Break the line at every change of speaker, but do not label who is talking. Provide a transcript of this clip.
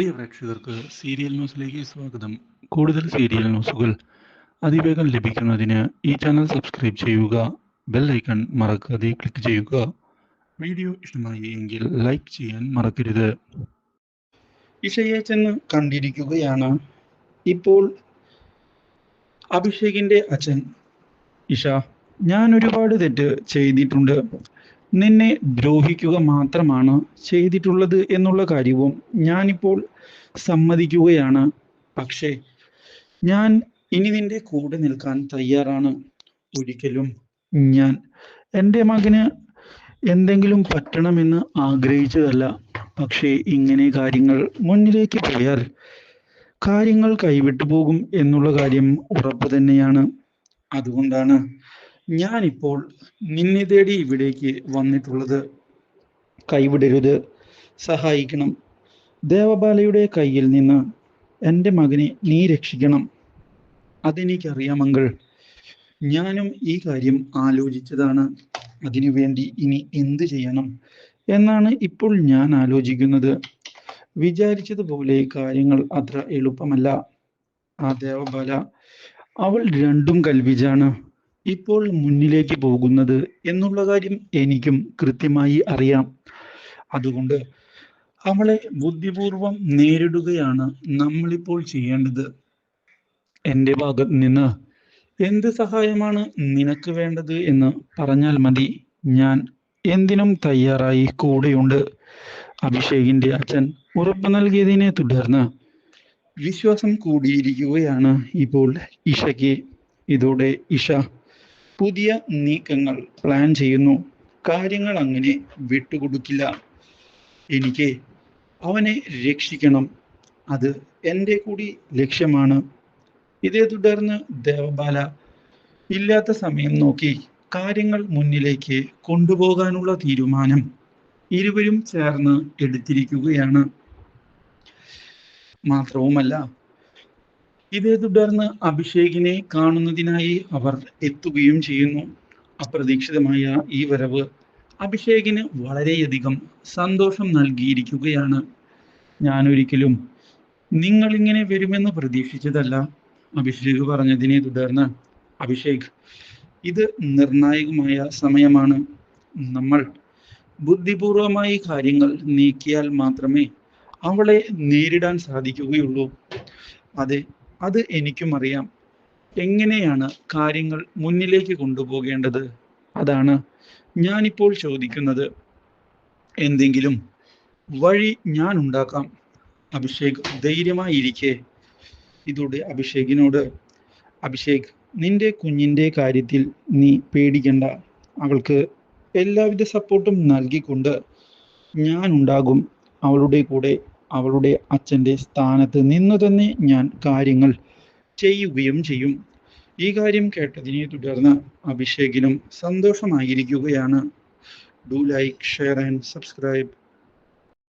പ്രിയ പ്രേക്ഷകർക്ക് സീരിയൽ ന്യൂസിലേക്ക് സ്വാഗതം. കൂടുതൽ സീരിയൽ ന്യൂസുകൾ അതിവേഗം ലഭിക്കുന്നതിന് ഈ ചാനൽ സബ്സ്ക്രൈബ് ചെയ്യുക. ബെൽ ഐക്കൺ മറക്കാതെ ക്ലിക്ക് ചെയ്യുക. വീഡിയോ ഇഷ്ടമായി എങ്കിൽ ലൈക്ക് ചെയ്യാൻ മറക്കരുത്. ഇഷയെ ചെന്ന് കണ്ടിരിക്കുകയാണ് ഇപ്പോൾ അഭിഷേകിന്റെ അച്ഛൻ. ഇഷ, ഞാൻ ഒരുപാട് തെറ്റ് ചെയ്തിട്ടുണ്ട്. നിന്നെ ദ്രോഹിക്കുക മാത്രമാണ് ചെയ്തിട്ടുള്ളത് എന്നുള്ള കാര്യവും ഞാനിപ്പോൾ സമ്മതിക്കുകയാണ്. പക്ഷേ ഞാൻ ഇനി നിന്റെ കൂടെ നിൽക്കാൻ തയ്യാറാണ്. ഒരിക്കലും ഞാൻ എൻ്റെ മകന് എന്തെങ്കിലും പറ്റണമെന്ന് ആഗ്രഹിച്ചതല്ല. പക്ഷേ ഇങ്ങനെ കാര്യങ്ങൾ മുന്നിലേക്ക് പോയാൽ കാര്യങ്ങൾ കൈവിട്ടു പോകും എന്നുള്ള കാര്യം ഉറപ്പ് തന്നെയാണ്. അതുകൊണ്ടാണ് ഞാനിപ്പോൾ നിന്നെ തേടി ഇവിടേക്ക് വന്നിട്ടുള്ളത്. കൈവിടരുത്, സഹായിക്കണം. ദേവബാലയുടെ കയ്യിൽ നിന്ന് എൻ്റെ മകനെ നീ രക്ഷിക്കണം. അതെനിക്കറിയാമെങ്കിൽ ഞാനും ഈ കാര്യം ആലോചിച്ചതാണ്. അതിനുവേണ്ടി ഇനി എന്ത് ചെയ്യണം എന്നാണ് ഇപ്പോൾ ഞാൻ ആലോചിക്കുന്നത്. വിചാരിച്ചതുപോലെ കാര്യങ്ങൾ അത്ര എളുപ്പമല്ല. ആ ദേവബാല, അവൾ രണ്ടും കൽവിജാണ് ഇപ്പോൾ മുന്നിലേക്ക് പോകുന്നത് എന്നുള്ള കാര്യം എനിക്കും കൃത്യമായി അറിയാം. അതുകൊണ്ട് അവളെ ബുദ്ധിപൂർവം നേരിടുകയാണ് നമ്മളിപ്പോൾ ചെയ്യേണ്ടത്. എൻ്റെ ഭാഗത്ത് നിന്ന് എന്ത് സഹായമാണ് നിനക്ക് വേണ്ടത് എന്ന് പറഞ്ഞാൽ മതി. ഞാൻ എന്തിനും തയ്യാറായി കൂടെയുണ്ട്. അഭിഷേകിന്റെ അച്ഛൻ ഉറപ്പ് നൽകിയതിനെ തുടർന്ന് വിശ്വാസം കൂടിയിരിക്കുകയാണ് ഇപ്പോൾ ഇഷയ്ക്ക്. ഇതോടെ ഇഷ പുതിയ നീക്കങ്ങൾ പ്ലാൻ ചെയ്യുന്നു. കാര്യങ്ങൾ അങ്ങനെ വിട്ടുകൊടുക്കില്ല. എനിക്ക് അവനെ രക്ഷിക്കണം. അത് എൻ്റെ കൂടി ലക്ഷ്യമാണ്. ഇതേ തുടർന്ന് ദേവബാല ഇല്ലാത്ത സമയം നോക്കി കാര്യങ്ങൾ മുന്നിലേക്ക് കൊണ്ടുപോകാനുള്ള തീരുമാനം ഇരുവരും ചേർന്ന് എടുത്തിരിക്കുകയാണ്. മാത്രവുമല്ല, ഇതേ തുടർന്ന് അഭിഷേകിനെ കാണുന്നതിനായി അവർ എത്തുകയും ചെയ്യുന്നു. അപ്രതീക്ഷിതമായ ഈ വരവ് അഭിഷേകിന് വളരെയധികം സന്തോഷം നൽകിയിരിക്കുകയാണ്. ഞാനൊരിക്കലും നിങ്ങളിങ്ങനെ വരുമെന്ന് പ്രതീക്ഷിച്ചതല്ല, അഭിഷേക് പറഞ്ഞതിനെ തുടർന്ന്. അഭിഷേക്, ഇത് നിർണായകമായ സമയമാണ്. നമ്മൾ ബുദ്ധിപൂർവമായി കാര്യങ്ങൾ നീക്കിയാൽ മാത്രമേ അവളെ നേരിടാൻ സാധിക്കുകയുള്ളൂ. അതെ, അത് എനിക്കും അറിയാം. എങ്ങനെയാണ് കാര്യങ്ങൾ മുന്നിലേക്ക് കൊണ്ടുപോകേണ്ടത്, അതാണ് ഞാനിപ്പോൾ ചോദിക്കുന്നത്. എന്തെങ്കിലും വഴി ഞാൻ ഉണ്ടാക്കാം. അഭിഷേക് ധൈര്യമായിരിക്കെ. ഇതോടെ അഭിഷേകിനോട്, അഭിഷേക്, നിന്റെ കുഞ്ഞിൻ്റെ കാര്യത്തിൽ നീ പേടിക്കണ്ട. അവൾക്ക് എല്ലാവിധ സപ്പോർട്ടും നൽകിക്കൊണ്ട് ഞാൻ ഉണ്ടാകും. അവളുടെ കൂടെ അവളുടെ അച്ഛൻ്റെ സ്ഥാനത്ത് നിന്നു തന്നെ ഞാൻ കാര്യങ്ങൾ ചെയ്യുകയും ചെയ്യും. ഈ കാര്യം കേട്ടതിനെ തുടർന്ന് അഭിഷേകിനും സന്തോഷമായിരിക്കുകയാണ്. Do like, share and subscribe.